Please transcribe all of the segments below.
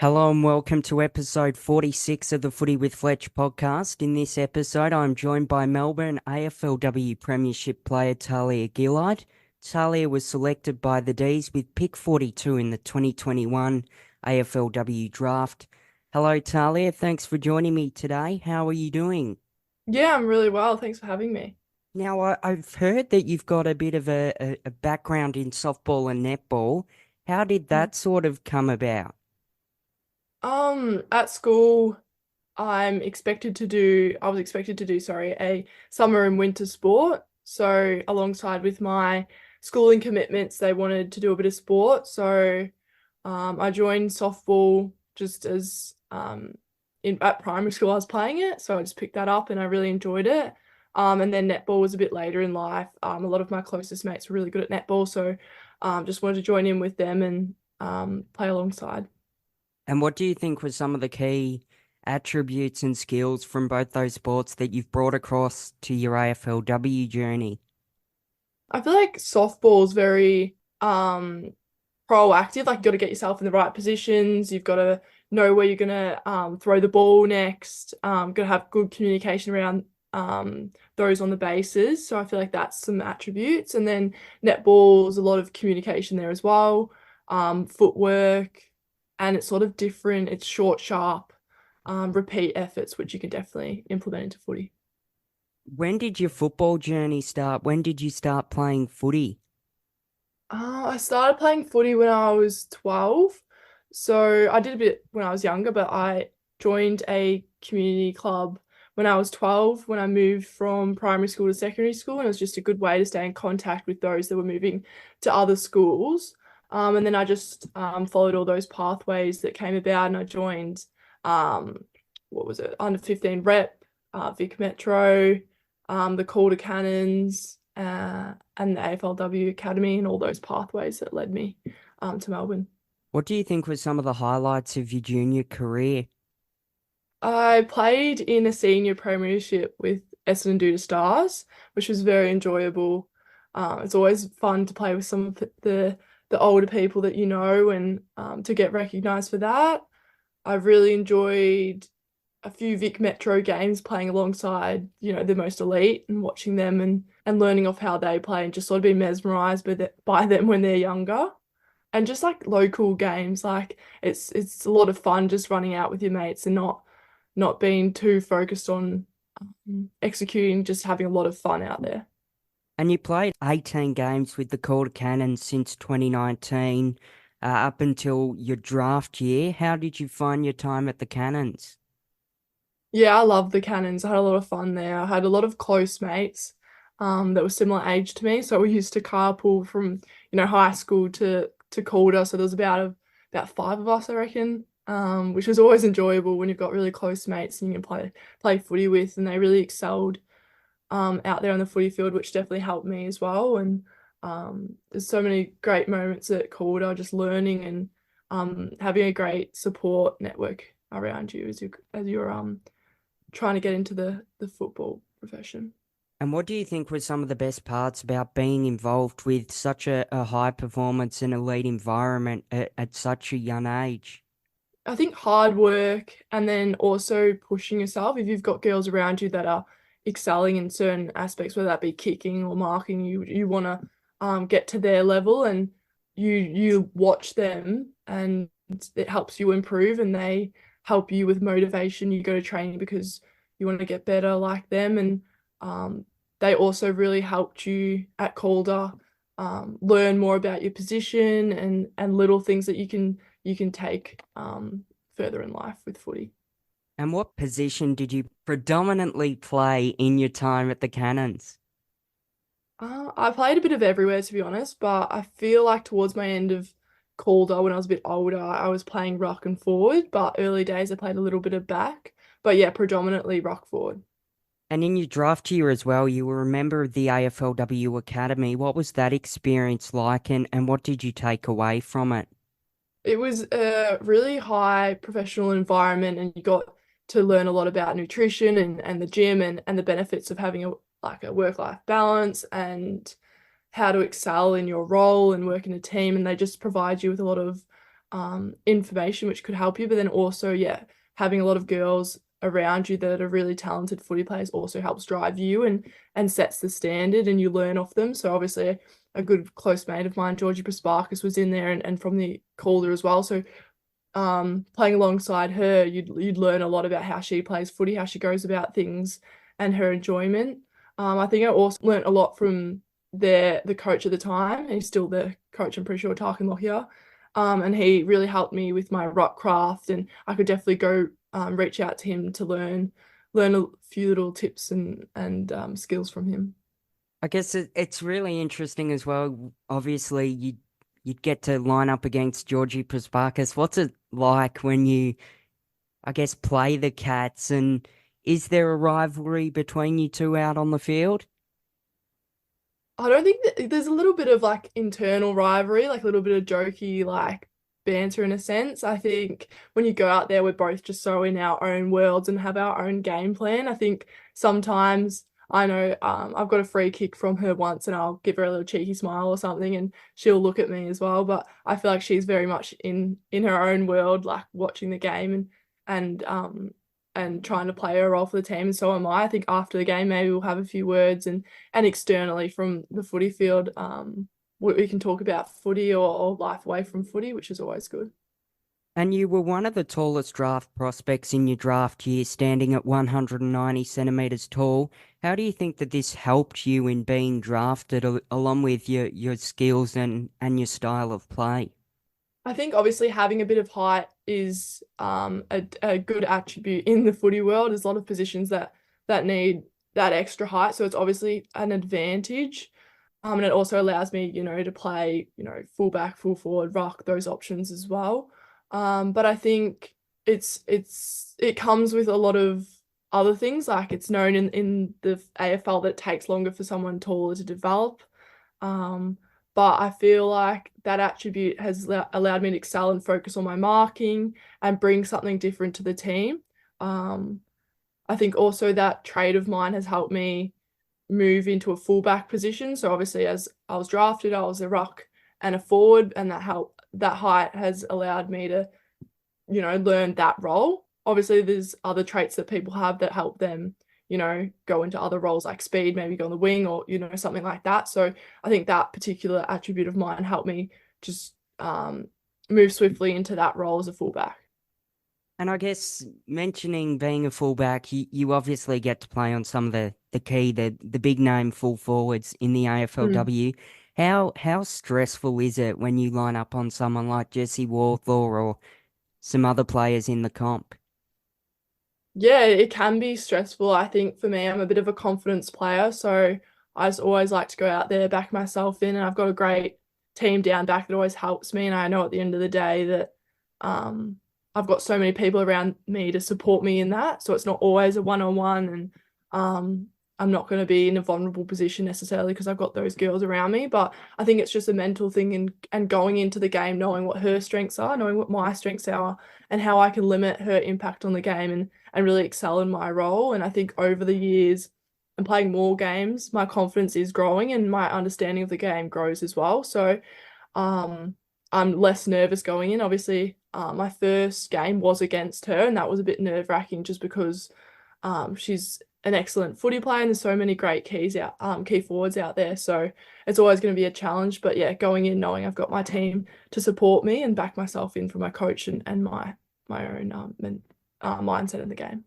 Hello and welcome to episode 46 of the Footy with Fletch podcast. In this episode, I'm joined by Melbourne AFLW Premiership player Tahlia Gillard. Tahlia was selected by the D's with pick 42 in the 2021 AFLW draft. Hello, Tahlia. Thanks for joining me today. How are you doing? Yeah, I'm really well. Thanks for having me. Now, I've heard that you've got a bit of a background in softball and netball. How did Mhm. that sort of come about? At school, I was expected to do, sorry, a summer and winter sport. So alongside with my schooling commitments, they wanted to do a bit of sport. So I joined softball just as in at primary school I was playing it. So I just picked that up and I really enjoyed it. And then netball was a bit later in life. A lot of my closest mates were really good at netball, so just wanted to join in with them and play alongside. And what do you think were some of the key attributes and skills from both those sports that you've brought across to your AFLW journey? I feel like softball's very proactive. Like you got to get yourself in the right positions. You've got to know where you're gonna throw the ball next. Got to have good communication around those on the bases. So I feel like that's some attributes. And then netball's a lot of communication there as well. Footwork, and it's sort of different. It's short, sharp, repeat efforts, which you can definitely implement into footy. When did your football journey start? When did you start playing footy? I started playing footy when I was 12. So I did a bit when I was younger, but I joined a community club when I was 12 when I moved from primary school to secondary school. And it was just a good way to stay in contact with those that were moving to other schools. And then I just followed all those pathways that came about and I joined, um, what was it, under 15 rep, Vic Metro, the Calder Cannons, and the AFLW Academy and all those pathways that led me to Melbourne. What do you think were some of the highlights of your junior career? I played in a senior premiership with Essendon Duda Stars, which was very enjoyable. It's always fun to play with some of the older people that you know and to get recognised for that. I've really enjoyed a few Vic Metro games playing alongside, the most elite and watching them and learning off how they play and just sort of being mesmerized by them when they're younger. And just like local games, like it's a lot of fun just running out with your mates and not being too focused on executing, just having a lot of fun out there. And you played 18 games with the Calder Cannons since 2019, up until your draft year. How did you find your time at the Cannons? Yeah, I love the Cannons. I had a lot of fun there. I had a lot of close mates that were similar age to me. So we used to carpool from, high school to Calder. So there was about five of us, I reckon, which was always enjoyable when you've got really close mates and you can play footy with. And they really excelled out there on the footy field, which definitely helped me as well. And there's so many great moments at Calder, just learning and having a great support network around you as you're trying to get into the football profession. And what do you think were some of the best parts about being involved with such a high performance and elite environment at such a young age? I think hard work and then also pushing yourself. If you've got girls around you that are excelling in certain aspects, whether that be kicking or marking, you want to get to their level and you watch them and it helps you improve and they help you with motivation. You go to training because you want to get better like them and um, they also really helped you at Calder learn more about your position and little things that you can take further in life with footy. And what position did you predominantly play in your time at the Cannons? I played a bit of everywhere to be honest, but I feel like towards my end of Calder, when I was a bit older, I was playing ruck and forward, but early days I played a little bit of back. But yeah, predominantly ruck forward. And in your draft year as well, you were a member of the AFLW Academy. What was that experience like and what did you take away from it? It was a really high professional environment and you got to learn a lot about nutrition and the gym and the benefits of having a work-life balance and how to excel in your role and work in a team. And they just provide you with a lot of information which could help you. But then also, yeah, having a lot of girls around you that are really talented footy players also helps drive you and sets the standard, and you learn off them. So obviously a good close mate of mine, Georgie Prasparkas, was in there and from the Calder as well. So playing alongside her, you'd learn a lot about how she plays footy, how she goes about things, and her enjoyment. I think I also learned a lot from the coach at the time. He's still the coach, I'm pretty sure, Tarkin Lockyer. And he really helped me with my rock craft, and I could definitely go reach out to him to learn a few little tips and skills from him. I guess it's really interesting as well. Obviously, you'd get to line up against Georgie Prasparkas. What's it like when you, I guess, play the Cats? And is there a rivalry between you two out on the field? I don't think that there's a little bit of like internal rivalry, like a little bit of jokey like banter in a sense. I think when you go out there, we're both just so in our own worlds and have our own game plan. I think sometimes I know I've got a free kick from her once and I'll give her a little cheeky smile or something and she'll look at me as well. But I feel like she's very much in her own world, like watching the game and and trying to play a role for the team, and so am I. I think after the game, maybe we'll have a few words and externally from the footy field, we can talk about footy or life away from footy, which is always good. And you were one of the tallest draft prospects in your draft year, standing at 190 centimetres tall. How do you think that this helped you in being drafted, along with your skills and your style of play? I think obviously having a bit of height is a good attribute in the footy world. There's a lot of positions that need that extra height, so it's obviously an advantage. And it also allows me, to play, full back, full forward, ruck, those options as well. But I think it comes with a lot of other things. Like it's known in the AFL that it takes longer for someone taller to develop. Um, but I feel like that attribute has allowed me to excel and focus on my marking and bring something different to the team. Um, I think also that trait of mine has helped me move into a fullback position. So obviously, as I was drafted, I was a ruck and a forward, and that height has allowed me to, learn that role. Obviously, there's other traits that people have that help them, go into other roles like speed, maybe go on the wing or, something like that. So I think that particular attribute of mine helped me just move swiftly into that role as a fullback. And I guess mentioning being a fullback, you obviously get to play on some of the big name full forwards in the Mm. AFLW. How stressful is it when you line up on someone like Jesse Warthaw or some other players in the comp? Yeah, it can be stressful. I think for me, I'm a bit of a confidence player, so I just always like to go out there, back myself in, and I've got a great team down back that always helps me. And I know at the end of the day that um, I've got so many people around me to support me in that. So it's not always a one-on-one, and I'm not going to be in a vulnerable position necessarily because I've got those girls around me. But I think it's just a mental thing and going into the game, knowing what her strengths are, knowing what my strengths are, and how I can limit her impact on the game and really excel in my role. And I think over the years and playing more games, my confidence is growing and my understanding of the game grows as well. So um, I'm less nervous going in. Obviously, my first game was against her, and that was a bit nerve-wracking just because she's an excellent footy player and there's so many great key forwards out there. So it's always going to be a challenge. But yeah, going in knowing I've got my team to support me and back myself in for my coach and my own mindset in the game.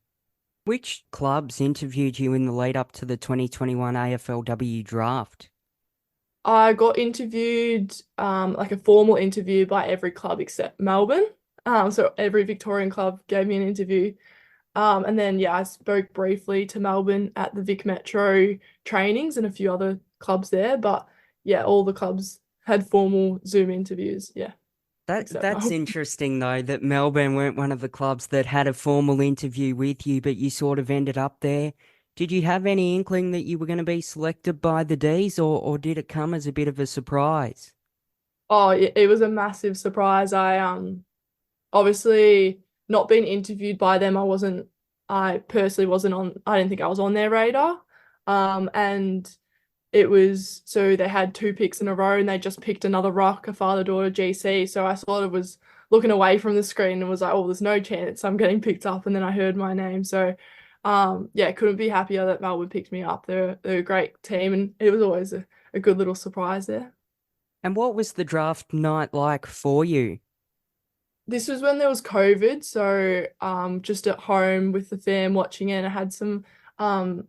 Which clubs interviewed you in the lead up to the 2021 AFLW draft? I got interviewed, like a formal interview by every club except Melbourne. So every Victorian club gave me an interview. And then yeah, I spoke briefly to Melbourne at the Vic Metro trainings and a few other clubs there. But yeah, all the clubs had formal Zoom interviews. Yeah, except That's Melbourne. interesting though, that Melbourne weren't one of the clubs that had a formal interview with you, but you sort of ended up there. Did you have any inkling that you were going to be selected by the D's, or did it come as a bit of a surprise? Oh, it was a massive surprise. I obviously not being interviewed by them, I personally wasn't on, I didn't think I was on their radar. And it was, so they had two picks in a row and they just picked another rock, a father-daughter GC. So I sort of was looking away from the screen and was like, oh, there's no chance I'm getting picked up. And then I heard my name. So, yeah, couldn't be happier that Melbourne picked me up. They're a great team, and it was always a good little surprise there. And what was the draft night like for you? This was when there was COVID, so just at home with the fam watching it. I had some um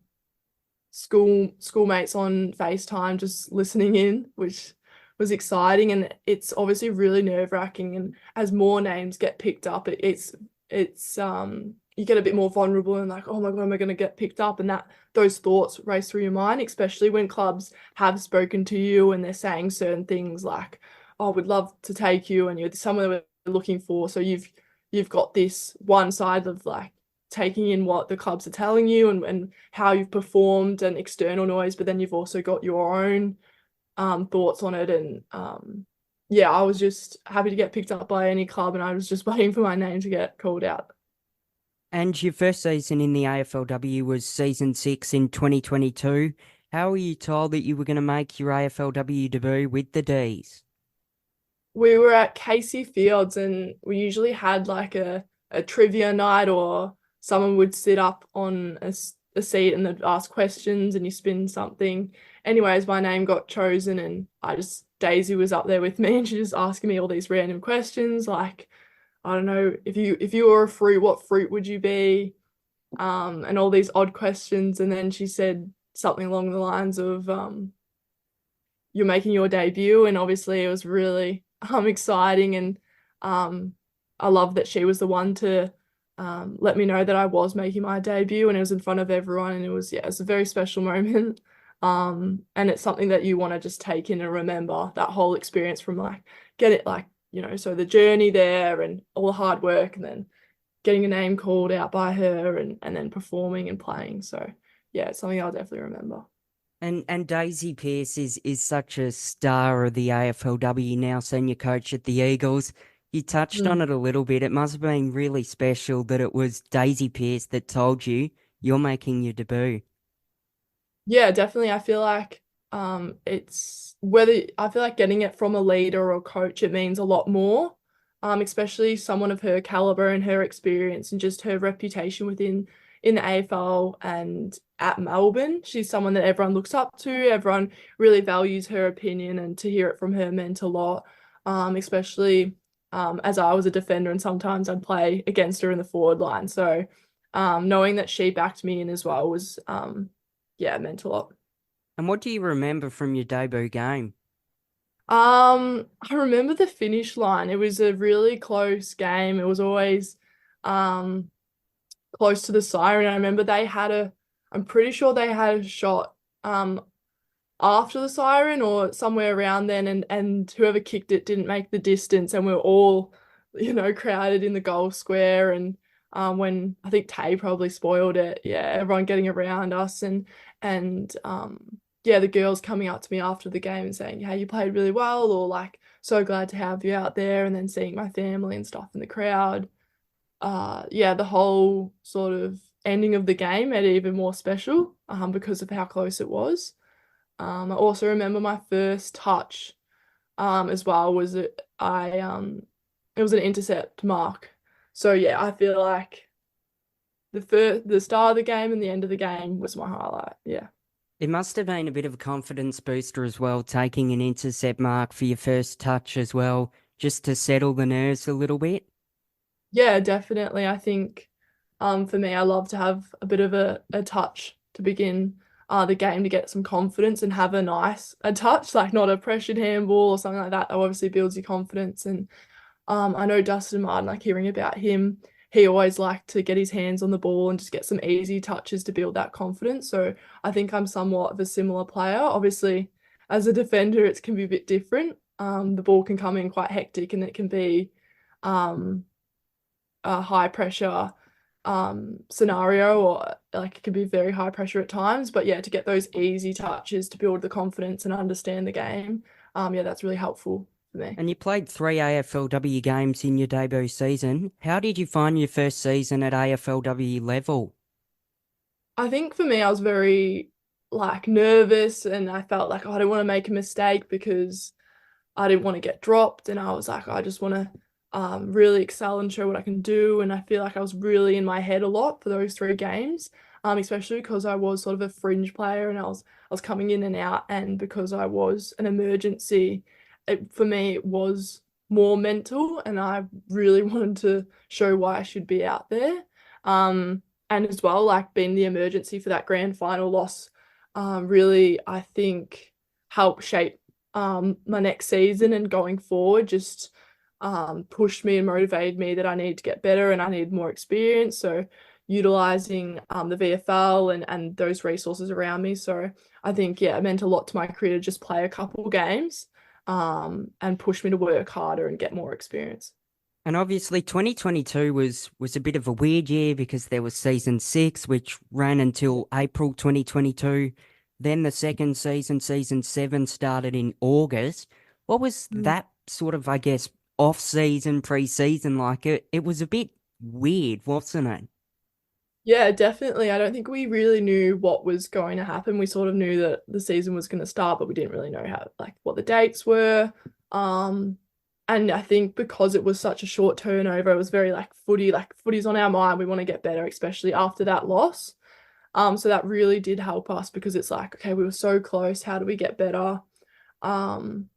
schoolmates on FaceTime just listening in, which was exciting. And it's obviously really nerve-wracking. And as more names get picked up, it's you get a bit more vulnerable and like, oh my God, am I going to get picked up? And that those thoughts race through your mind, especially when clubs have spoken to you and they're saying certain things like, oh, we'd love to take you and you're someone we're looking for. So you've got this one side of like taking in what the clubs are telling you and how you've performed and external noise, but then you've also got your own thoughts on it. And yeah, I was just happy to get picked up by any club, and I was just waiting for my name to get called out. And your first season in the AFLW was season 6 in 2022. How were you told that you were going to make your AFLW debut with the D's? We were at Casey Fields, and we usually had like a trivia night, or someone would sit up on a seat and they'd ask questions and you spin something. Anyways, my name got chosen, and Daisy was up there with me, and she just asking me all these random questions like, I don't know, if you were a fruit, what fruit would you be? And all these odd questions. And then she said something along the lines of you're making your debut. And obviously it was really exciting. And I love that she was the one to let me know that I was making my debut, and it was in front of everyone. And it was, yeah, it's a very special moment. And it's something that you want to just take in and remember that whole experience from like, get it like, so the journey there and all the hard work, and then getting a name called out by her, and then performing and playing. So yeah, it's something I'll definitely remember. And Daisy Pearce is such a star of the AFLW, now senior coach at the Eagles. You touched on Mm. it a little bit. It must have been really special that it was Daisy Pearce that told you you're making your debut. Yeah, definitely. I feel like it's whether I feel like getting it from a leader or coach, it means a lot more. Especially someone of her caliber and her experience and just her reputation within in the AFL and at Melbourne. She's someone that everyone looks up to. Everyone really values her opinion, and to hear it from her meant a lot. Especially as I was a defender and sometimes I'd play against her in the forward line. So knowing that she backed me in as well was yeah, it meant a lot. And what do you remember from your debut game? I remember the finish line. It was a really close game. It was always um close to the siren. I remember I'm pretty sure they had a shot after the siren or somewhere around then, and whoever kicked it didn't make the distance, and we were all, crowded in the goal square. And when I think Tay probably spoiled it, yeah, everyone getting around us, and yeah, the girls coming up to me after the game and saying, "Yeah, you played really well," or like, "So glad to have you out there," and then seeing my family and stuff in the crowd. Yeah, the whole sort of ending of the game made it even more special because of how close it was. I also remember my first touch as well was it was an intercept mark. So yeah, I feel like the start of the game and the end of the game was my highlight. Yeah. It must have been a bit of a confidence booster as well, taking an intercept mark for your first touch as well, just to settle the nerves a little bit. Yeah, definitely. I think for me, I love to have a bit of a touch to begin the game, to get some confidence and have a touch, like not a pressured handball or something like that. That obviously builds your confidence. And I know Dustin Martin, like hearing about him, he always liked to get his hands on the ball and just get some easy touches to build that confidence. So I think I'm somewhat of a similar player. Obviously, as a defender, it can be a bit different. The ball can come in quite hectic, and it can be um a high pressure scenario, or like it could be very high pressure at times. But yeah, to get those easy touches to build the confidence and understand the game, yeah, that's really helpful for me. And you played 3 AFLW games in your debut season. How did you find your first season at AFLW level? I think for me, I was very like nervous, and I felt like, oh, I didn't want to make a mistake because I didn't want to get dropped, and I was like, I just want to really excel and show what I can do. And I feel like I was really in my head a lot for those 3 games, especially because I was sort of a fringe player and I was coming in and out. And because I was an emergency, for me, it was more mental, and I really wanted to show why I should be out there. And as well, like being the emergency for that grand final loss, really, I think helped shape my next season and going forward, just pushed me and motivated me that I need to get better and I need more experience. So utilizing the VFL and those resources around me. So I think, yeah, it meant a lot to my career to just play a couple games and push me to work harder and get more experience. And obviously 2022 was a bit of a weird year because there was season 6, which ran until April 2022. Then the second season, season 7, started in August. What was Mm. that sort of, I guess, off season, pre-season like? It was a bit weird, wasn't it? Yeah, definitely. I don't think we really knew what was going to happen. We sort of knew that the season was going to start, but we didn't really know how, like, what the dates were. Um, and I think because it was such a short turnover, it was very like footy's on our mind. We want to get better, especially after that loss. So that really did help us because it's like, okay, we were so close. How do we get better? Um,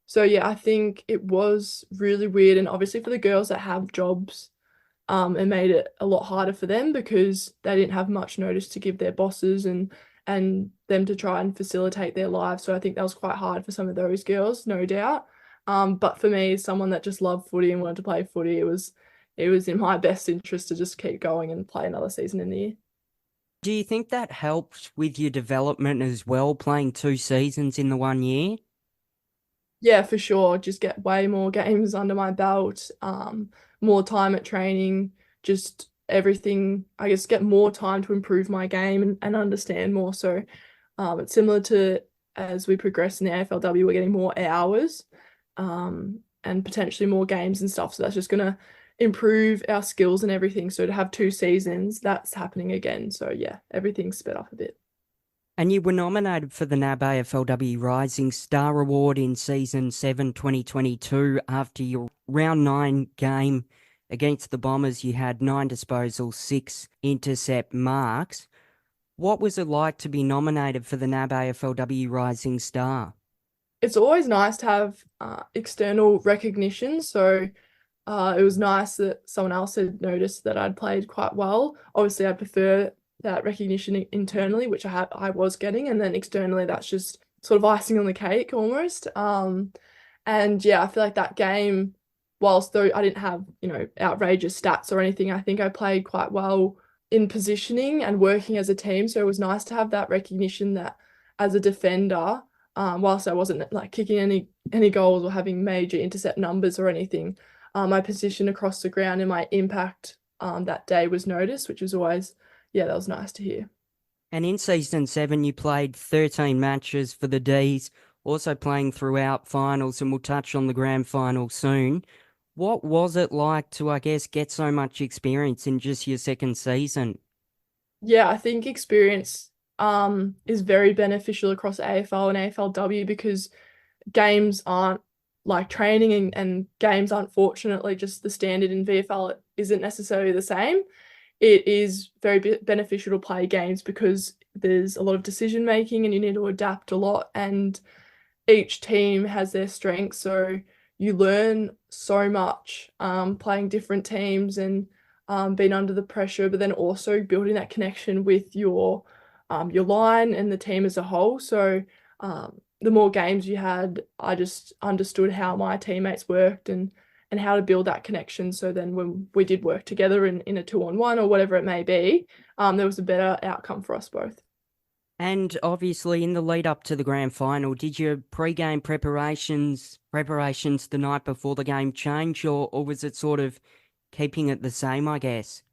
so yeah, I think it was really weird. And obviously for the girls that have jobs, it made it a lot harder for them because they didn't have much notice to give their bosses and them to try and facilitate their lives. So I think that was quite hard for some of those girls, no doubt. But for me, as someone that just loved footy and wanted to play footy, it was in my best interest to just keep going and play another season in the year. Do you think that helped with your development as well, playing 2 seasons in the one year? Yeah, for sure. Just get way more games under my belt, more time at training, just everything. I guess get more time to improve my game and understand more. So it's similar to as we progress in the AFLW, we're getting more hours and potentially more games and stuff. So that's just going to improve our skills and everything. So to have 2 seasons, that's happening again. So yeah, everything's sped up a bit. And you were nominated for the NAB AFLW Rising Star Award in Season 7 2022 after your Round 9 game against the Bombers. You had 9 disposals, 6 intercept marks. What was it like to be nominated for the NAB AFLW Rising Star? It's always nice to have external recognition. So it was nice that someone else had noticed that I'd played quite well. Obviously, I prefer that recognition internally, which I was getting, and then externally, that's just sort of icing on the cake almost. And yeah, I feel like that game, whilst though I didn't have, outrageous stats or anything, I think I played quite well in positioning and working as a team. So it was nice to have that recognition that as a defender, whilst I wasn't like kicking any goals or having major intercept numbers or anything, my position across the ground and my impact that day was noticed, which was always, yeah, that was nice to hear. And in Season 7, you played 13 matches for the Ds, also playing throughout finals, and we'll touch on the grand final soon. What was it like to, I guess, get so much experience in just your second season? Yeah, I think experience is very beneficial across AFL and AFLW because games aren't like training and games aren't fortunately just the standard in VFL isn't necessarily the same. It is very beneficial to play games because there's a lot of decision making and you need to adapt a lot, and each team has their strengths. So you learn so much playing different teams and being under the pressure, but then also building that connection with your line and the team as a whole. So the more games you had, I just understood how my teammates worked and how to build that connection. So then when we did work together in a 2-on-1 or whatever it may be, there was a better outcome for us both. And obviously, in the lead up to the grand final, did your pre-game preparations the night before the game change, or was it sort of keeping it the same, I guess?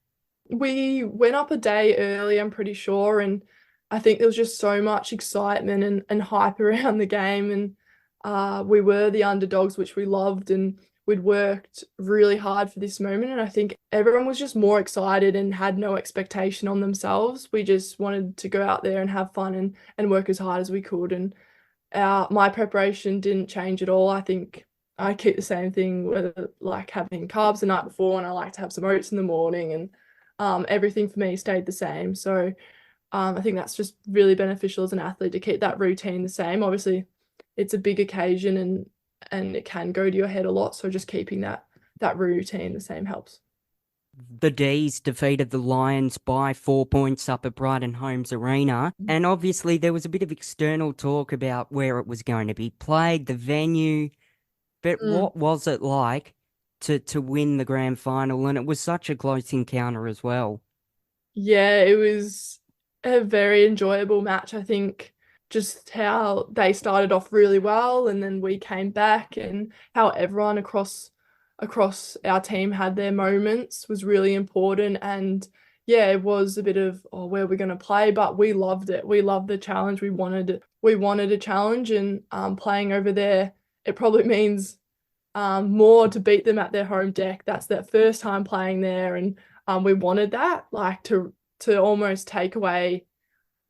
We went up a day early, I'm pretty sure, and I think there was just so much excitement and hype around the game, and we were the underdogs, which we loved, and we'd worked really hard for this moment, and I think everyone was just more excited and had no expectation on themselves. We just wanted to go out there and have fun and work as hard as we could, and my preparation didn't change at all. I think I keep the same thing, whether like having carbs the night before, and I like to have some oats in the morning, and everything for me stayed the same. So I think that's just really beneficial as an athlete to keep that routine the same. Obviously, it's a big occasion and it can go to your head a lot. So just keeping that routine the same helps. The D's defeated the Lions by 4 points up at Brighton Homes Arena. And obviously, there was a bit of external talk about where it was going to be played, the venue. But Mm. what was it like to win the grand final? And it was such a close encounter as well. Yeah, it was a very enjoyable match. I think just how they started off really well and then we came back, and how everyone across our team had their moments was really important. And yeah, it was a bit of, oh, where we're going to play, but we loved it. We loved the challenge. We wanted a challenge, and playing over there, it probably means more to beat them at their home deck. That's their first time playing there, and we wanted that, like to almost take away,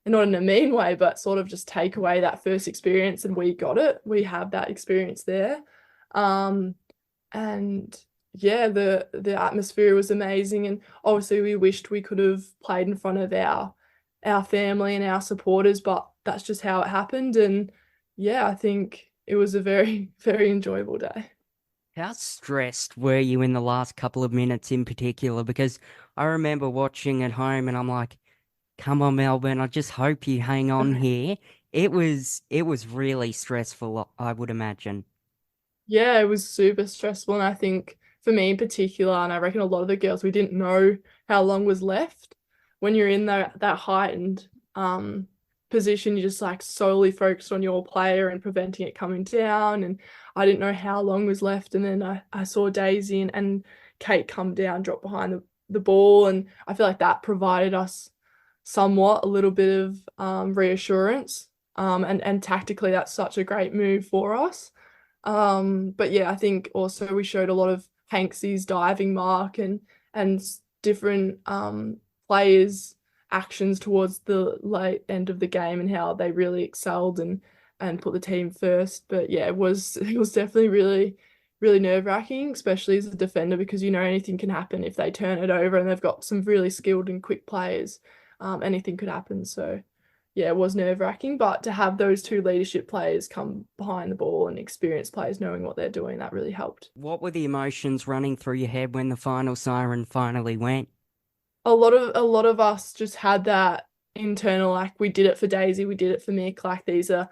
not in a mean way, but sort of just take away that first experience, and we got it. We have that experience there, and yeah, the atmosphere was amazing, and obviously we wished we could have played in front of our family and our supporters, but that's just how it happened, and yeah, I think it was a very very enjoyable day. How stressed were you in the last couple of minutes in particular? Because I remember watching at home and I'm like, come on, Melbourne, I just hope you hang on here. It was really stressful, I would imagine. Yeah, it was super stressful. And I think for me in particular, and I reckon a lot of the girls, we didn't know how long was left. When you're in that heightened position, you're just like solely focused on your player and preventing it coming down. And I didn't know how long was left. And then I saw Daisy and Kate come down, drop behind the ball. And I feel like that provided us somewhat a little bit of reassurance. And tactically, that's such a great move for us. But yeah, I think also we showed a lot of Hanksy's diving mark and different players' actions towards the late end of the game, and how they really excelled and put the team first. But yeah, it was definitely really really nerve-wracking, especially as a defender, because you know anything can happen if they turn it over, and they've got some really skilled and quick players. Anything could happen. So yeah, it was nerve-wracking, but to have those two leadership players come behind the ball and experienced players knowing what they're doing, that really helped. What were the emotions running through your head when the final siren finally went? A lot of us just had that internal, like, we did it for Daisy, we did it for Mick. Like, these are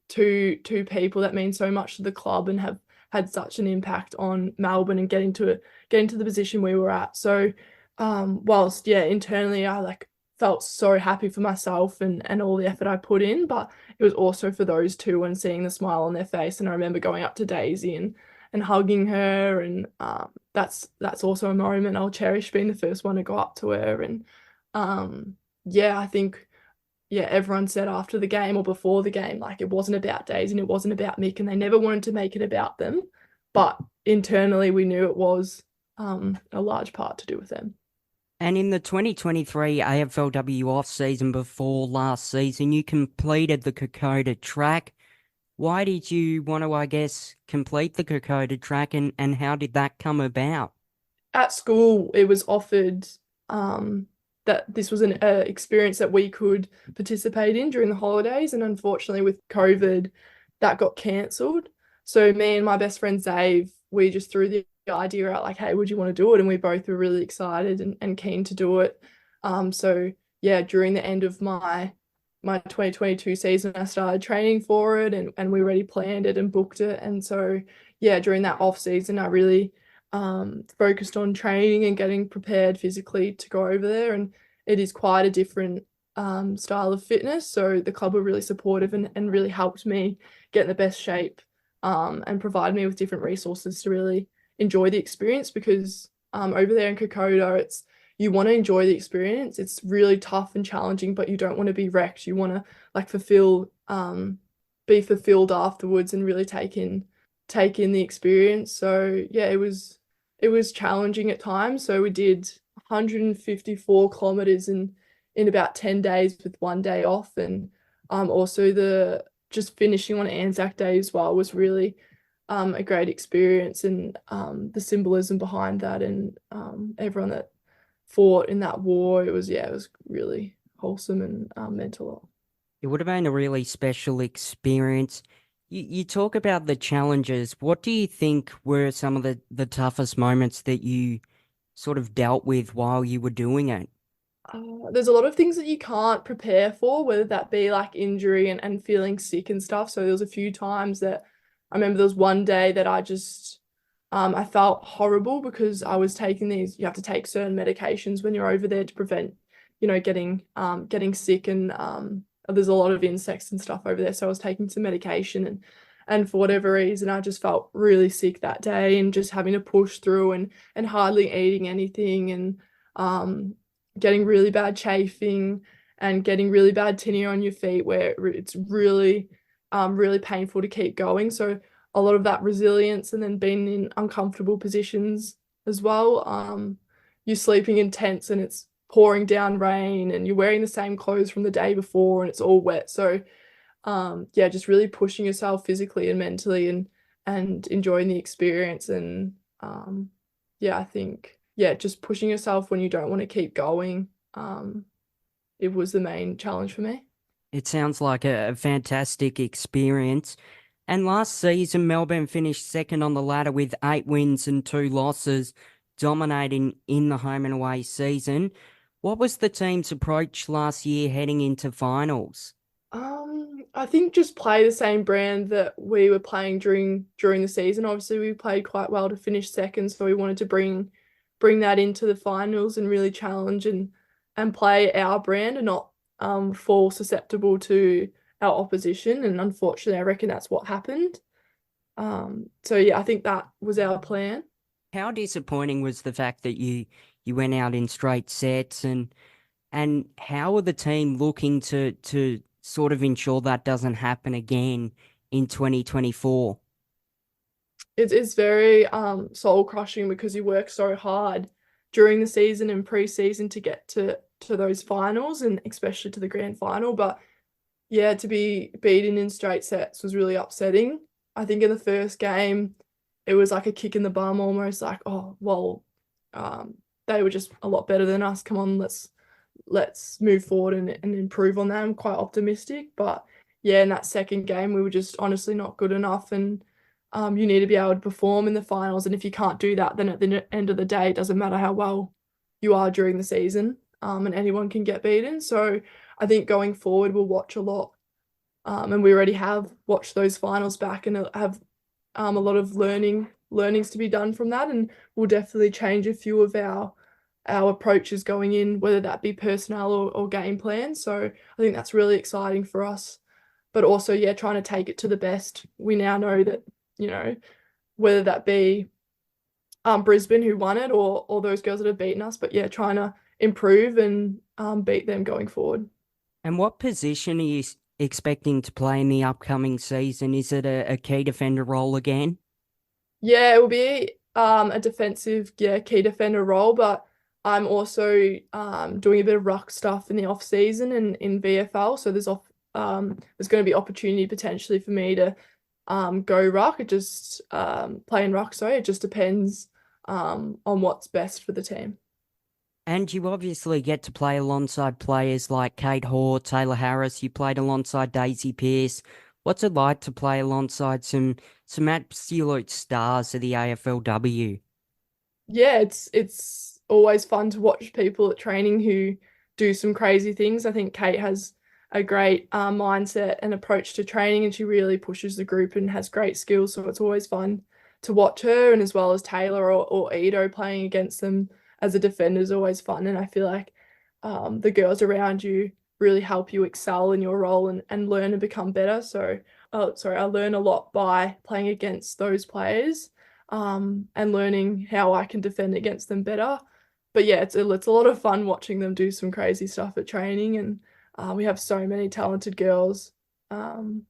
two people that mean so much to the club and have had such an impact on Melbourne and getting to the position we were at. So whilst yeah, internally I like felt so happy for myself and all the effort I put in, but it was also for those two and seeing the smile on their face. And I remember going up to Daisy and hugging her, and that's also a moment I'll cherish, being the first one to go up to her. And yeah, I think yeah, everyone said after the game or before the game, like, it wasn't about Daisy and it wasn't about Mick, and they never wanted to make it about them, but internally we knew it was a large part to do with them. And in the 2023 AFLW off-season before last season, you completed the Kokoda track. Why did you want to, I guess, complete the Kokoda track, and how did that come about? At school, it was offered that this was an experience that we could participate in during the holidays, and unfortunately with COVID, that got cancelled. So me and my best friend Dave, we just threw the idea out, like, hey, would you want to do it? And we both were really excited and keen to do it. So yeah, during the end of my 2022 season, I started training for it, and we already planned it and booked it. And so yeah, during that off season, I really focused on training and getting prepared physically to go over there. And it is quite a different style of fitness. So the club were really supportive and really helped me get in the best shape, and provided me with different resources to really enjoy the experience. Because over there in Kokoda, you want to enjoy the experience. It's really tough and challenging, but you don't want to be wrecked. You want to like be fulfilled afterwards and really take in the experience. So yeah, it was challenging at times. So we did 154 kilometers in about 10 days with one day off. And also the just finishing on Anzac Day as well was really a great experience, and the symbolism behind that, and everyone that fought in that war. It was really wholesome and meant a lot. It would have been a really special experience. You talk about the challenges. What do you think were some of the toughest moments that you sort of dealt with while you were doing it? There's a lot of things that you can't prepare for, whether that be like injury and feeling sick and stuff. So there was a few times that I remember there was one day that I felt horrible because I was taking these, you have to take certain medications when you're over there to prevent, getting sick, and there's a lot of insects and stuff over there. So I was taking some medication, and for whatever reason I just felt really sick that day, and just having to push through and hardly eating anything, and um getting really bad chafing and getting really bad tinea on your feet where it's really painful to keep going. So a lot of that resilience, and then being in uncomfortable positions as well. You're sleeping in tents and it's pouring down rain, and you're wearing the same clothes from the day before and it's all wet. So yeah, just really pushing yourself physically and mentally, and enjoying the experience. And yeah, I think, yeah, just pushing yourself when you don't want to keep going. It was the main challenge for me. It sounds like a fantastic experience. And last season, Melbourne finished second on the ladder with 8 wins and 2 losses, dominating in the home and away season. What was the team's approach last year heading into finals? I think just play the same brand that we were playing during the season. Obviously, we played quite well to finish second, so we wanted to bring that into the finals and really challenge and play our brand, and not fall susceptible to our opposition. And unfortunately, I reckon that's what happened. So yeah, I think that was our plan. How disappointing was the fact that you went out in straight sets, and how are the team looking to sort of ensure that doesn't happen again in 2024? It's very soul crushing because you work so hard during the season and pre-season to get to those finals, and especially to the grand final. But yeah, to be beaten in straight sets was really upsetting. I think in the first game, it was like a kick in the bum almost, like, oh, well, um, they were just a lot better than us. Come on, let's move forward and improve on that. I'm quite optimistic. But yeah, in that second game, we were just honestly not good enough. And you need to be able to perform in the finals. And if you can't do that, then at the end of the day, it doesn't matter how well you are during the season, and anyone can get beaten. So I think going forward, we'll watch a lot. And we already have watched those finals back, and have a lot of learnings to be done from that. And we'll definitely change a few of our approaches going in, whether that be personnel or game plan. So I think that's really exciting for us. But also, yeah, trying to take it to the best. We now know that, you know, whether that be Brisbane who won it, or those girls that have beaten us, but yeah, trying to improve and beat them going forward. And what position are you expecting to play in the upcoming season? Is it a key defender role again? Yeah, it will be a defensive, yeah, key defender role, but I'm also doing a bit of ruck stuff in the off season and in VFL. So there's going to be opportunity potentially for me to go ruck. It just play in ruck, sorry. It just depends on what's best for the team. And you obviously get to play alongside players like Kate Hoare, Taylor Harris. You played alongside Daisy Pearce. What's it like to play alongside some absolute stars of the AFLW? Yeah, it's always fun to watch people at training who do some crazy things. I think Kate has a great mindset and approach to training, and she really pushes the group and has great skills. So it's always fun to watch her, and as well as Taylor or Edo playing against them as a defender is always fun. And I feel like the girls around you really help you excel in your role and learn and become better. So, sorry, I learn a lot by playing against those players, and learning how I can defend against them better. But yeah, it's a lot of fun watching them do some crazy stuff at training, and we have so many talented girls um,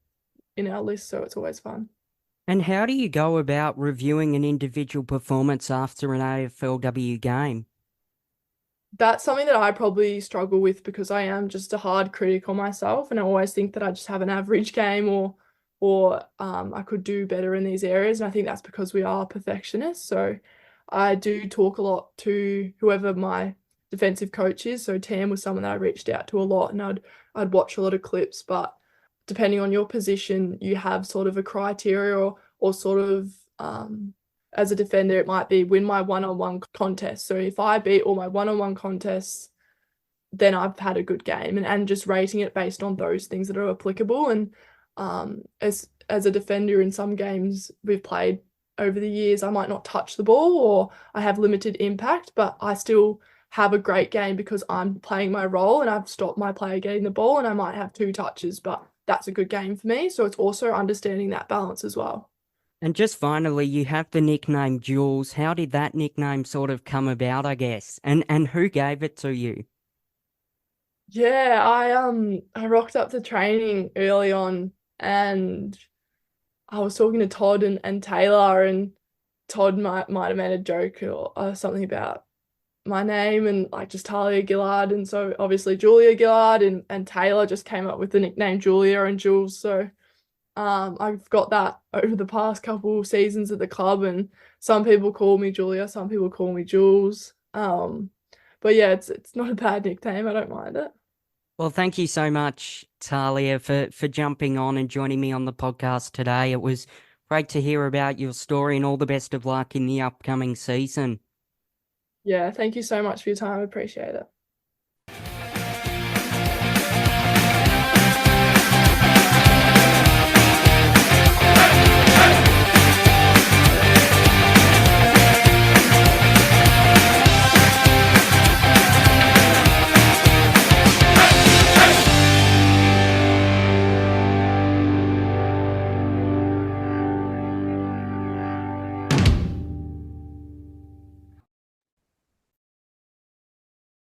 in our list, so it's always fun. And how do you go about reviewing an individual performance after an AFLW game? That's something that I probably struggle with because I am just a hard critic on myself, and I always think that I just have an average game, or I could do better in these areas. And I think that's because we are perfectionists. So I do talk a lot to whoever my defensive coach is. So Tam was someone that I reached out to a lot, and I'd watch a lot of clips. But depending on your position, you have sort of a criteria, or sort of as a defender, it might be win my one-on-one contest. So if I beat all my one-on-one contests, then I've had a good game, and just rating it based on those things that are applicable. And as a defender in some games we've played over the years, I might not touch the ball or I have limited impact, but I still have a great game because I'm playing my role and I've stopped my player getting the ball, and I might have 2 touches, but that's a good game for me. So it's also understanding that balance as well. And just finally, you have the nickname Jules. How did that nickname sort of come about, I guess? And who gave it to you? Yeah, I rocked up to training early on, and I was talking to Todd and Taylor, and Todd might have made a joke or something about my name and like just Tahlia Gillard, and so obviously Julia Gillard, and Taylor just came up with the nickname Julia and Jules. So I've got that over the past couple seasons at the club, and some people call me Julia, some people call me Jules. But yeah, it's not a bad nickname. I don't mind it. Well, thank you so much, Talia, for jumping on and joining me on the podcast today. It was great to hear about your story, and all the best of luck in the upcoming season. Yeah, thank you so much for your time. I appreciate it.